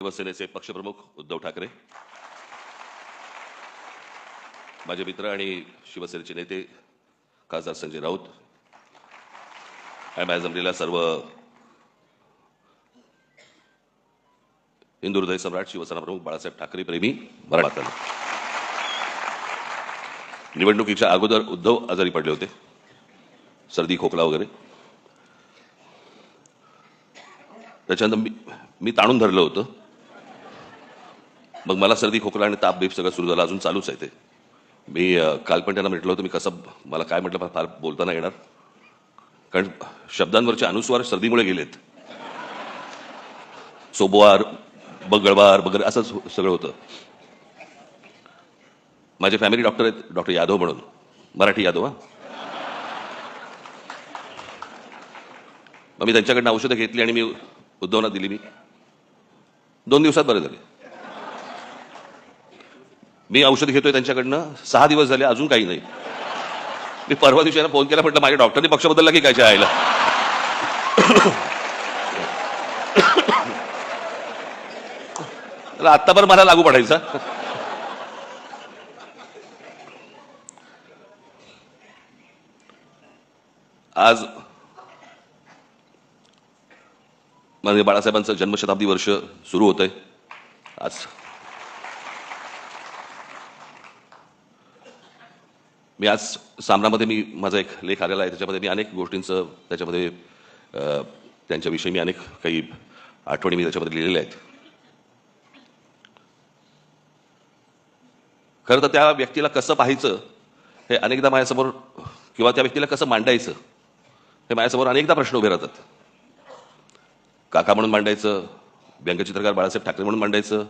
शिवसेनेचे पक्षप्रमुख उद्धव ठाकरे, माझे मित्र आणि शिवसेनेचे नेते खासदार संजय राऊत, आणि जमलेल्या सर्व हिंदू हृदय सम्राट शिवसेना प्रमुख बाळासाहेब ठाकरे प्रेमी मराठा. निवडणुकीच्या अगोदर उद्धव आजारी पडले होते, सर्दी खोकला वगैरे. त्याच्यानंतर मी ताणून धरलं होतं. मग मला सर्दी खोकला आणि ताप बीप सगळं सुरू झालं, अजून चालूच आहे ते. मी काल पण त्यांना म्हटलं होतं मी कसं, मला काय म्हटलं फार बोलता नाही येणार, कारण शब्दांवरचे अनुस्वार सर्दीमुळे गेलेत. सोमवार मंगळवार वगैरे असं सगळं होतं. माझे फॅमिली डॉक्टर आहेत, डॉक्टर यादव म्हणून, मराठी यादव. मग मी त्यांच्याकडनं औषधं घेतली आणि मी उद्धवना दिली. मी 2 दिवसात बरे झाले. मी औषध घेतोय त्यांच्याकडनं 6 दिवस झाले, अजून काही नाही. मी परवा दिवशी फोन केला, म्हटलं माझ्या डॉक्टरने पक्ष बदलला की काय आयला. आत्तापर्यंत मला लागू पडायचा. आज म्हणजे बाळासाहेबांचं जन्मशताब्दी वर्ष सुरू होत आहे. आज मी सामनामध्ये मी माझा एक लेख आलेला आहे, त्याच्यामध्ये मी अनेक गोष्टींचं त्याच्यामध्ये त्यांच्याविषयी मी अनेक काही आठवणी मी त्याच्यामध्ये लिहिलेल्या आहेत. खरं तर त्या व्यक्तीला कसं पाहायचं हे अनेकदा माझ्यासमोर, किंवा त्या व्यक्तीला कसं मांडायचं हे माझ्यासमोर अनेकदा प्रश्न उभे राहतात. काका म्हणून मांडायचं, व्यंगचित्रकार बाळासाहेब ठाकरे म्हणून मांडायचं,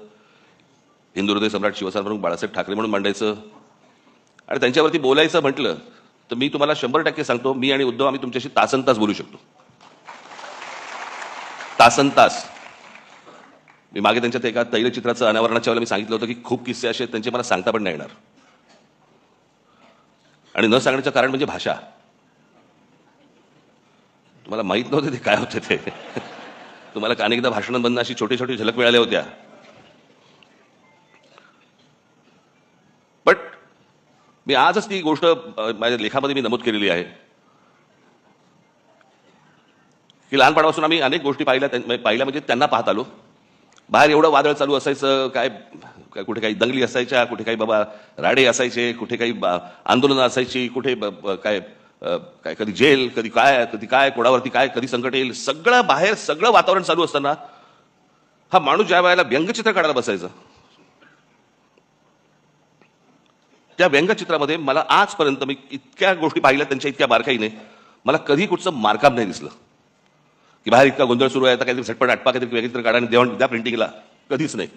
हिंदू हृदय सम्राट शिवसेना प्रमुख बाळासाहेब ठाकरे म्हणून मांडायचं, आणि त्यांच्यावरती बोलायचं म्हटलं तर मी तुम्हाला 100% सांगतो, मी आणि उद्धव आम्ही तुमच्याशी तासनतास बोलू शकतो. तासनतास. मी मागे त्यांच्यात एका तैलचित्राचं अनावरणाच्या वेळेला मी सांगितलं होतं की खूप किस्से असे आहेत त्यांचे मला सांगता पण नाही येणार. आणि न सांगण्याचं कारण म्हणजे भाषा. तुम्हाला माहित नव्हते ते काय होते ते. तुम्हाला अनेकदा भाषणांमधून अशी छोटी छोटी झलक मिळाल्या होत्या. बट मी आजच ती गोष्ट माझ्या लेखामध्ये मी नमूद केलेली आहे की लहानपणापासून आम्ही अनेक गोष्टी पाहिल्या म्हणजे त्यांना पाहत आलो. बाहेर एवढं वादळ चालू असायचं, काय कुठे काही दंगली असायच्या, कुठे काही बाबा राडे असायचे, कुठे काही आंदोलनं असायची, कुठे काय काय कधी जेल, कधी काय कोणावरती काय, कधी संकट येईल, सगळं बाहेर सगळं वातावरण चालू असताना हा माणूस ज्या वेळेला व्यंगचित्र काढायला बसायचा, त्या व्यंगचित्रामध्ये मला आजपर्यंत मी इतक्या गोष्टी पाहिल्या त्यांच्या इतक्या बारकाईने, मला कधी कुठचं मार्कअप नाही दिसलं की बाहेर इतका गोंधळ सुरू आहे आता काहीतरी झटपट आटपा काहीतरी व्यंगचित्र काढा आणि द्या प्रिंटिंगला. कधीच नाही.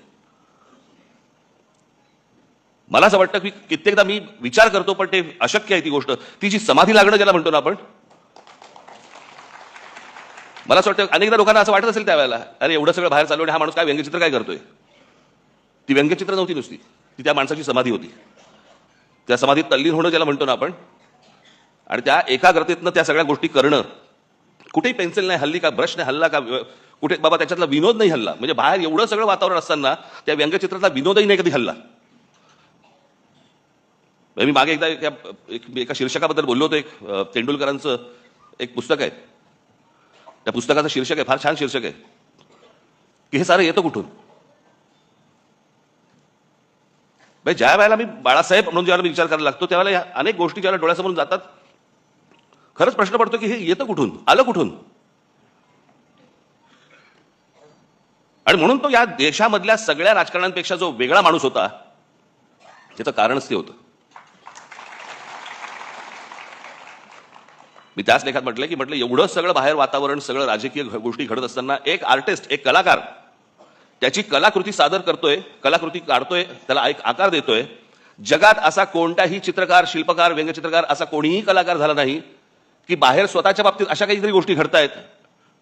मला असं वाटतं की कित्येकदा मी विचार करतो पण ते अशक्य आहे ती गोष्ट, ती जी समाधी लागणं ज्याला म्हणतो ना आपण. मला असं वाटतं अनेकदा लोकांना असं वाटत असेल त्यावेळेला, अरे एवढं सगळं बाहेर चालू आणि हा माणूस काय व्यंगचित्र काय करतोय. ती व्यंगचित्र नव्हती नुसती, ती त्या माणसाची समाधी होती. त्या समाधीत तल्लीन होणं ज्याला म्हणतो ना आपण, आणि त्या एकाग्रतेतनं त्या सगळ्या गोष्टी करणं. कुठेही पेन्सिल नाही हल्ली, का ब्रश नाही हल्ला, का कुठे बाबा त्याच्यातला विनोद नाही हल्ला. म्हणजे बाहेर एवढं सगळं वातावरण असताना त्या व्यंगचित्रातला विनोदही नाही कधी हल्ला. मी मागे एकदा एका शीर्षकाबद्दल बोललो होतो. एक तेंडुलकरांचं एक पुस्तक आहे, त्या पुस्तकाचं शीर्षक आहे, फार छान शीर्षक आहे की हे सारं येतं कुठून. ज्या वेळेला मी बाळासाहेब म्हणून ज्यावेळेला मी विचार करायला लागतो त्यावेळेला अनेक गोष्टी ज्यावेळेला डोळ्यासमोरून जातात, खरंच प्रश्न पडतो की हे येतं कुठून, आलं कुठून. आणि म्हणून तो या देशामधल्या सगळ्या राजकारण्यांपेक्षा जो वेगळा माणूस होता त्याचं कारणच ते होतं. मी त्याच लेखात म्हटलं एवढं सगळं बाहेर वातावरण, सगळं राजकीय गोष्टी घडत असताना एक आर्टिस्ट, एक कलाकार त्याची कलाकृती सादर करतोय, कलाकृती काढतोय, त्याला एक आकार देतोय. जगात असा कोणताही चित्रकार, शिल्पकार, व्यंगचित्रकार असा कोणीही कलाकार झाला नाही की बाहेर स्वतःच्या बाबतीत अशा काहीतरी गोष्टी घडतायत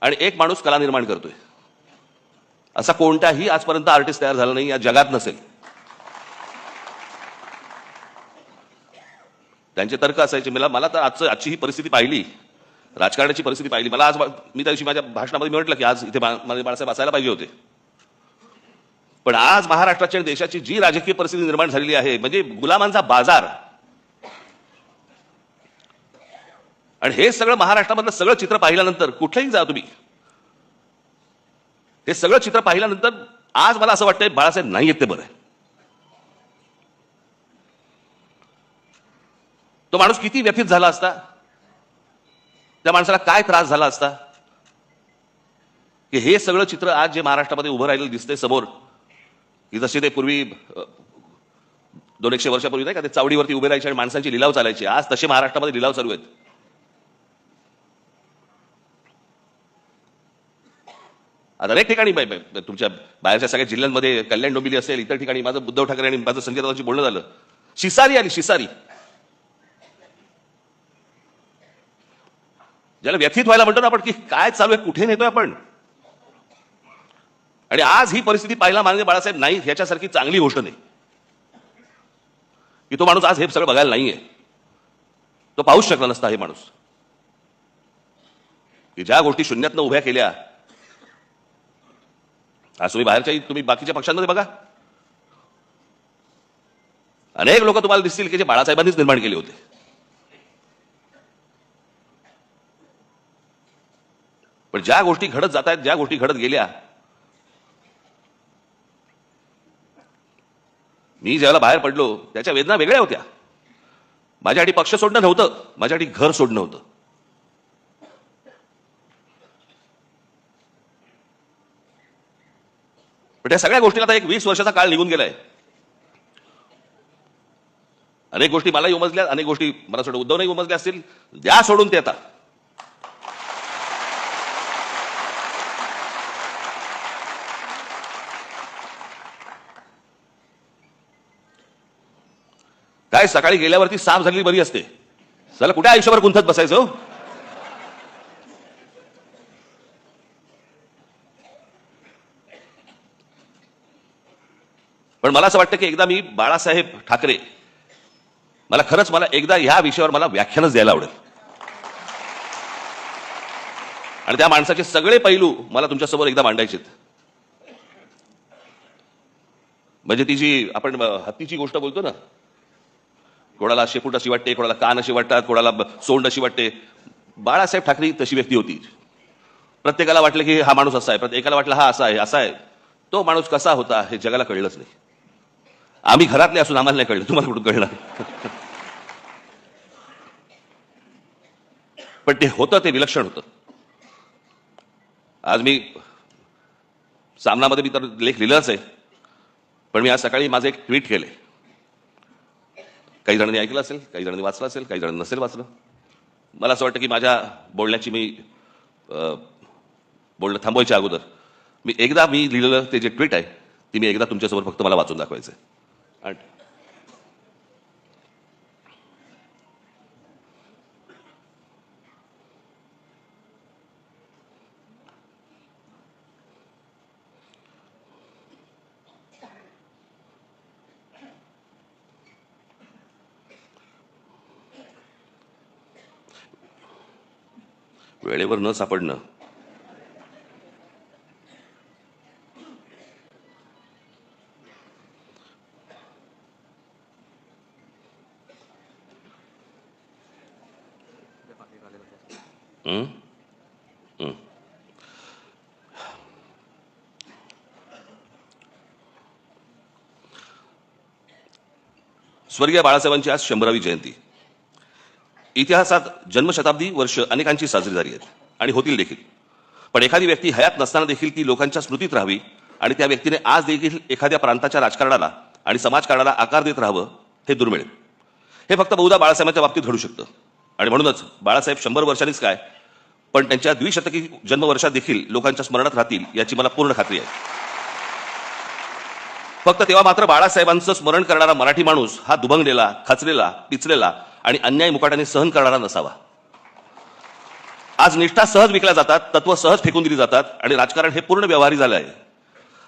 आणि एक माणूस कला निर्माण करतोय. असा कोणताही आजपर्यंत आर्टिस्ट तयार झाला नाही, या जगात नसेल. त्यांचे तर्क असायचे. मला तर आजची ही परिस्थिती पाहिली, राजकारणाची परिस्थिती पाहिली, मला आज मी त्या दिवशी माझ्या भाषणामध्ये म्हटलं की आज इथे बाळासाहेब असायला पाहिजे होते. पण आज महाराष्ट्राच्या आणि देशाची जी राजकीय परिस्थिती निर्माण झालेली आहे, म्हणजे गुलामांचा बाजार, आणि हे सगळं महाराष्ट्रामधलं सगळं चित्र पाहिल्यानंतर, कुठेही जा तुम्ही, हे सगळं चित्र पाहिल्यानंतर आज मला असं वाटतंय बाळासाहेब नाही येत ते बरं आहे. तो माणूस किती व्यथित झाला असता, त्या माणसाला काय त्रास झाला असता, की हे सगळं चित्र आज जे महाराष्ट्रामध्ये उभं राहिलेलं दिसतंय समोर, की जसे ते पूर्वी 200-100 वर्षापूर्वी नाही का ते चावडीवरती उभे राहायचे आणि माणसांची लिलाव चालायचे, आज तसे महाराष्ट्रामध्ये लिलाव चालू आहेत. आता अनेक ठिकाणी तुमच्या बाहेरच्या सगळ्या जिल्ह्यांमध्ये, कल्याण डोंबिवली असेल, इतर ठिकाणी माझं उद्धव ठाकरे आणि माझं संजय राऊतांशी बोलणं झालं. शिसारी आली, शिसारी, ज्याला व्यथित व्हायला म्हणतो ना आपण, की काय चालू आहे, कुठे नेतोय आपण. आणि आज ही परिस्थिती पाहिला माननीय बाळासाहेब नाही ह्याच्यासारखी चांगली गोष्ट नाही, की तो माणूस आज हे सगळं बघायला नाहीये. तो पाहूच शकला नसता हे माणूस, की ज्या गोष्टी शून्यातनं उभ्या केल्या. आज तुम्ही बाहेरच्या, तुम्ही बाकीच्या पक्षांमध्ये बघा, अनेक लोक तुम्हाला दिसतील की जे बाळासाहेबांनीच निर्माण केले होते. पण ज्या गोष्टी घडत जात आहेत, ज्या गोष्टी घडत गेल्या, मी ज्यावेळेला बाहेर पडलो त्याच्या वेदना वेगळ्या होत्या. माझ्यासाठी पक्ष सोडणं नव्हतं, माझ्यासाठी घर सोडणं होतं. पण त्या सगळ्या गोष्टीला आता एक 20 वर्षाचा काळ निघून गेलाय. अनेक गोष्टी मलाही उमजल्या, अनेक गोष्टी मला सोडून उद्धव नाही उमजल्या असतील, द्या सोडून ते आता. काय सकाळी गेल्यावरती साफ झालेली बरी असते, चला कुठे आयुष्यभर गुंतत बसायचं हो. पण मला असं वाटतं की एकदा मी बाळासाहेब ठाकरे, मला एकदा ह्या विषयावर मला व्याख्यानच द्यायला आवडेल, आणि त्या माणसाचे सगळे पैलू मला तुमच्यासमोर एकदा मांडायचे. म्हणजे ती जी आपण हत्तीची गोष्ट बोलतो ना, कोणाला शेपूट अशी वाटते, कोणाला कान अशी वाटतात, कोणाला सोंड अशी वाटते. बाळासाहेब ठाकरे तशी व्यक्ती होती. प्रत्येकाला वाटलं की हा माणूस असा आहे, प्रत्येकाला वाटलं हा असा आहे, असा आहे. तो माणूस कसा होता हे जगाला कळलंच नाही. आम्ही घरातले असून आम्हाला नाही कळलं, तुम्हाला कुठून कळणार. पण ते होतं, ते विलक्षण होतं. आज मी सामनामध्ये मी तर लेख लिहिलाच आहे, पण मी आज सकाळी माझं एक ट्विट केले. काही जणांनी ऐकलं असेल, काही जणांनी वाचलं असेल, काही जणांनी नसेल वाचलं. मला असं वाटतं की माझ्या बोलण्याची बोलणं थांबवायच्या अगोदर मी लिहिलेलं ते जे ट्विट आहे ती मी एकदा तुमच्यासमोर फक्त मला वाचून दाखवायचं आहे. वेळेवर न सापडणं स्वर्गीय बाळासाहेबांची आज 100वी जयंती. इतिहासात जन्मशताब्दी वर्ष अनेकांची साजरी झाली आहेत आणि होतील देखील. पण एखादी व्यक्ती हयात नसताना देखील ती लोकांच्या स्मृतीत राहावी आणि त्या व्यक्तीने आज देखील एखाद्या प्रांताच्या राजकारणाला आणि समाजकारणाला आकार देत राहावं, हे दुर्मिळ. हे फक्त बहुधा बाळासाहेबांच्या बाबतीत घडू शकतं. आणि म्हणूनच बाळासाहेब 100 वर्षांनीच काय, पण त्यांच्या द्विशतकी जन्मवर्षात देखील लोकांच्या स्मरणात राहतील याची मला पूर्ण खात्री आहे. फक्त तेव्हा मात्र बाळासाहेबांचं स्मरण करणारा मराठी माणूस हा दुभंगलेला, खचलेला, पिचलेला आणि अन्याय मुकाट्याने सहन करणारा नसावा. आज निष्ठा सहज विकल्या जातात, तत्व सहज फेकून दिली जातात आणि राजकारण हे पूर्ण व्यवहारी झालं आहे.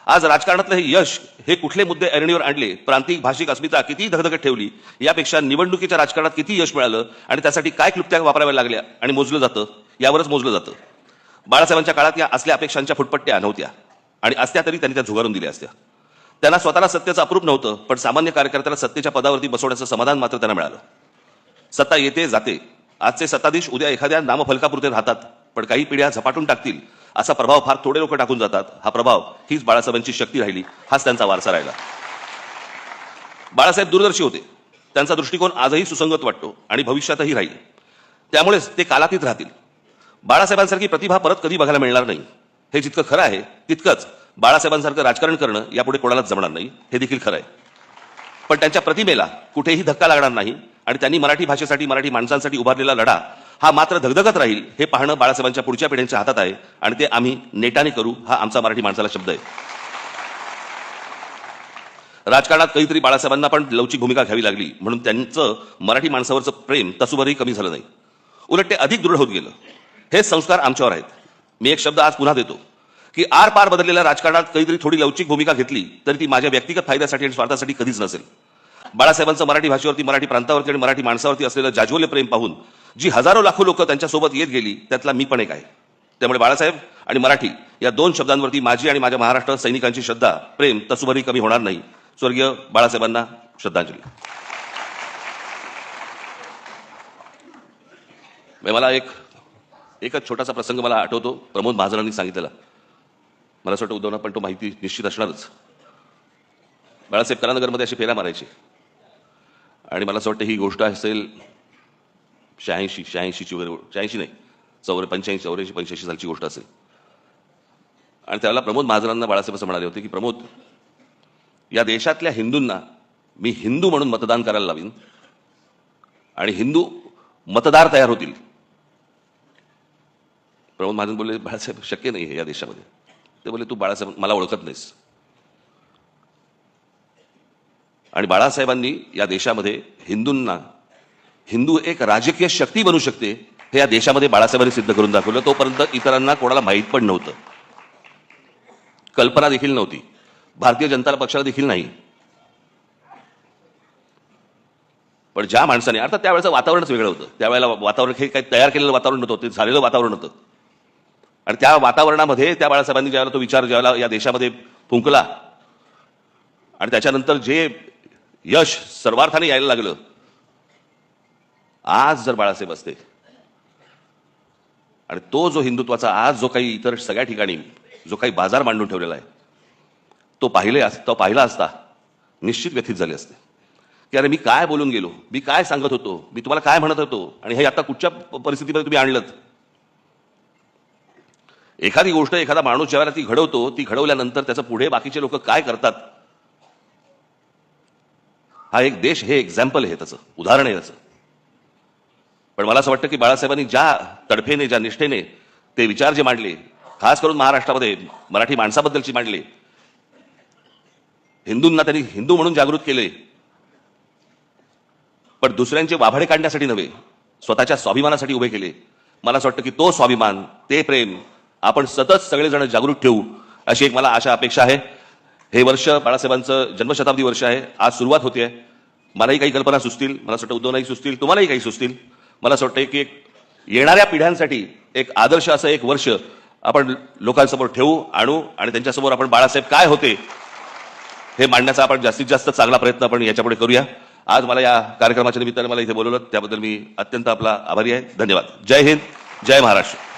आज राजकारणातलं हे यश हे कुठले मुद्दे ऐरणीवर आणले, प्रांतिक भाषिक अस्मिता किती धगधगत ठेवली, यापेक्षा निवडणुकीच्या राजकारणात किती यश मिळालं आणि त्यासाठी काय क्लुप्त्या वापराव्या लागल्या आणि मोजलं जातं, यावरच मोजलं जातं. बाळासाहेबांच्या काळात या असल्या अपेक्षांच्या फुटपट्ट्या नव्हत्या आणि असत्या तरी त्यांनी त्या झुगारून दिल्या असत्या. त्यांना स्वतःला सत्तेचं अप्रूप नव्हतं, पण सामान्य कार्यकर्त्याला सत्तेच्या पदावरती बसवण्याचं समाधान मात्र त्यांना मिळालं. सत्ता येते जाते, आजचे सत्ताधीश उद्या एखाद्या नामफलकापुरते राहतात, पण काही पिढ्या झपाटून टाकतील असा प्रभाव फार थोडे लोक टाकून जातात. हा प्रभाव हीच बाळासाहेबांची शक्ती राहिली, हाच त्यांचा वारसा राहिला. बाळासाहेब दूरदर्शी होते, त्यांचा दृष्टिकोन आजही सुसंगत वाटतो आणि भविष्यातही राहील. त्यामुळेच ते कालातीत राहतील. बाळासाहेबांसारखी प्रतिभा परत कधी बघायला मिळणार नाही. हे जितकं खरं आहे तितकंच बाळासाहेबांसारखं राजकारण करणं यापुढे कोणालाच जमणार नाही, हे देखील खरं आहे. पण त्यांच्या प्रतिमेला कुठेही धक्का लागणार नाही आणि त्यांनी मराठी भाषेसाठी, मराठी माणसांसाठी उभारलेला लढा हा मात्र धगधगत राहील, हे पाहणं बाळासाहेबांच्या पुढच्या पिढ्यांच्या हातात आहे आणि ते आम्ही नेटाने करू, हा आमचा मराठी माणसाला शब्द आहे. राजकारणात कधीतरी बाळासाहेबांना पण लवचिक भूमिका घ्यावी लागली, म्हणून त्यांचं मराठी माणसावरचं प्रेम तसूभरही कमी झालं नाही, उलट ते अधिक दृढ होत गेलं. हेच संस्कार आमच्यावर आहेत. मी एक शब्द आज पुन्हा देतो की आर पार बदललेल्या राजकारणात कधीतरी थोडी लवचिक भूमिका घेतली तरी ती माझ्या व्यक्तिगत फायद्यासाठी आणि स्वार्थासाठी कधीच नसेल. बाळासाहेबांचं मराठी भाषेवरती, मराठी प्रांतावरती आणि मराठी माणसावरती असलेलं जाज्वल्य प्रेम पाहून जी हजारो लाखो लोक त्यांच्यासोबत येत गेली, त्यातला मी पण एक आहे. त्यामुळे बाळासाहेब आणि मराठी या दोन शब्दांवरती माझी आणि माझ्या महाराष्ट्र सैनिकांची श्रद्धा, प्रेम तसूभरही कमी होणार नाही. स्वर्गीय बाळासाहेबांना श्रद्धांजली. मला एकच छोटासा प्रसंग मला आठवतो, प्रमोद महाजनांनी सांगितलेला. मला असं वाटतं उद्धवना पण तो माहिती निश्चित असणारच. बाळासाहेब कलानगरमध्ये अशी फेऱ्या मारायचे आणि मला असं वाटतं ही गोष्ट असेल 86 वगैरे, 86 नाही, 85 सालची गोष्ट असेल. आणि त्यावेळेला प्रमोद महाजनांना बाळासाहेब असं म्हणाले होते की प्रमोद, या देशातल्या हिंदूंना मी हिंदू म्हणून मतदान करायला लावीन आणि हिंदू मतदार तयार होतील. प्रमोद महाजन बोलले, बाळासाहेब शक्य नाही हे या देशामध्ये. ते बोलले, तू बाळासाहेब मला ओळखत नाहीस. आणि बाळासाहेबांनी या देशामध्ये हिंदूंना, हिंदू एक राजकीय शक्ती बनू शकते हे या देशामध्ये बाळासाहेबांनी सिद्ध करून दाखवलं. तोपर्यंत इतरांना कोणाला माहीत पण नव्हतं, कल्पना देखील नव्हती, भारतीय जनता पक्षाला देखील नाही. पण ज्या माणसाने, अर्थात त्यावेळेचं वातावरणच वेगळं होतं. त्यावेळेला वातावरण हे काही तयार केलेलं वातावरण नव्हतं, ते झालेलं वातावरण होतं. आणि त्या वातावरणामध्ये त्या बाळासाहेबांनी ज्यावेळेला तो विचार ज्यावेळेला या देशामध्ये फुंकला आणि त्याच्यानंतर जे यश सर्वार्थाने यायला लागलं, आज जर बाळासाहेब असते आणि तो जो हिंदुत्वाचा आज जो काही इतर सगळ्या ठिकाणी जो काही बाजार मांडून ठेवलेला आहे तो पाहिला असता निश्चित व्यथित झाले असते की अरे मी काय बोलून गेलो, मी काय सांगत होतो, मी तुम्हाला काय म्हणत होतो आणि हे आता कुठच्या परिस्थितीमध्ये तुम्ही आणलं. एखादी गोष्ट, एखादा माणूस ज्यावेळेला ती घडवतो, ती घडवल्यानंतर त्याचं पुढे बाकीचे लोक काय करतात, हा एक देश, हे एक्झाम्पल आहे, त्याचं उदाहरण आहे त्याचं. पण मला असं वाटतं की बाळासाहेबांनी ज्या तडफेने, ज्या निष्ठेने ते विचार जे मांडले, खास करून महाराष्ट्रामध्ये मराठी माणसाबद्दलची मांडले, हिंदूंना त्यांनी हिंदू म्हणून जागृत केले, पण दुसऱ्यांचे वाभाडे काढण्यासाठी नव्हे, स्वतःच्या स्वाभिमानासाठी उभे केले. मला असं वाटतं की तो स्वाभिमान, ते प्रेम आपण सतत सगळेजण जागृत ठेवू, अशी एक मला आशा, अपेक्षा आहे. हे वर्ष बाळासाहेबांचं जन्मशताब्दी वर्ष आहे, आज सुरुवात होते. मलाही काही कल्पना सुचतील, मला असं वाटतं उद्धवनाही सुचतील, तुम्हालाही काही सुचतील. मला असं वाटतं की एक येणाऱ्या पिढ्यांसाठी एक आदर्श असं एक वर्ष आपण लोकांसमोर आणू आणि त्यांच्यासमोर आपण बाळासाहेब काय होते हे मांडण्याचा आपण जास्तीत जास्त चांगला प्रयत्न आपण याच्यापुढे करूया. आज मला या कार्यक्रमाच्या निमित्ताने मला इथे बोलवलं त्याबद्दल मी अत्यंत आपला आभारी आहे. धन्यवाद. जय हिंद, जय महाराष्ट्र.